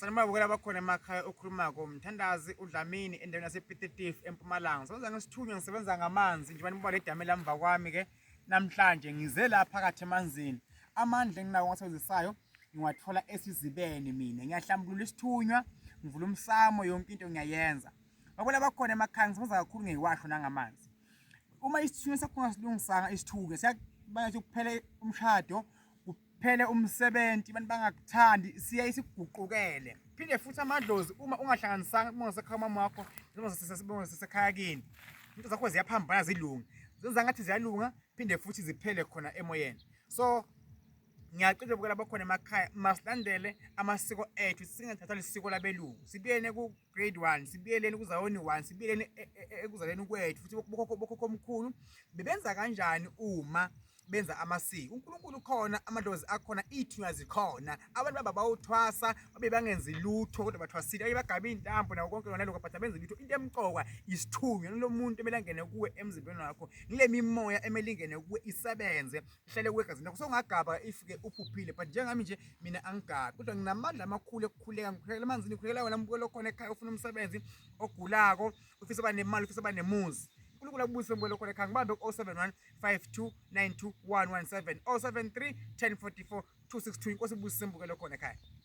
Sanibabukela bakhona emakhaya okhulumako Mthandazi Dlamini endaweni yasePititif eMpumalanga. Sebenza ngesithunywa ngisebenza ngamanzi njengoba nibola idame lamva kwami ke namhlanje ngize la phakathi emanzini. Amandla enginawo ngasebenzisayo ngiwathola esizibeni mina. Ngiyahlambulula isithunywa, ngivula umsamo yonke into ngiyayenza. Babona bakhona emakhaya ngisebenza kakhulu ngeyiwasho nangamanzi. Uma isithunywa sakho ngasilungisanga isithunywa siyabanga ukuphele umshado kuphele umsebenzi abantu bangakuthandi siya isiguqukele phinde futhi amadlozi uma ungahlanganisanga mongasekhaya mama wakho noma sesekhaya kini into zakho ziyaphambana zilunga zenza ngathi ziyalunga phinde futhi ziphele khona emoyeni. So ngiyacela ukubukela bakhona emakhaya masilandele amasiko ethu singathatha lesiko labelungu sibiyene ku grade 1 sibiyeleni kuzawoni 1 sibiyeleni ekuzaleni kwethu futhi bokhokho omkhulu bebenza kanjani uma benza amasiko. uNkulunkulu khona amadlozi akhona ithunywa zikhona abantu baba bawuthwasa babe bangenzi lutho kodwa bathwasile ayibagaba intambo nawo konke lona lokho but abenza lutho. Into emqoka isithunywa lo muntu emele angene kuwe emzimbeni wakho ngile mimoya emele ingene kuwe isebenze ihlale kwegazini lakho. So ungagaba ifike uphuphile but njengami nje mina angigabi kodwa nginamandla amakhulu ekukhuleka ngikhulekela emanzini ngikhulekela wena mbukelo khona ekhaya ufuna umsebenzi ogulako ufisa uba nemali ufisa uba nemuzi uNkulunkulu akubuyise mbukelo khona ekhaya ngibambe 071 5292 117 073 1044 262 inkosi ibuyise mbukelo khona ekhaya.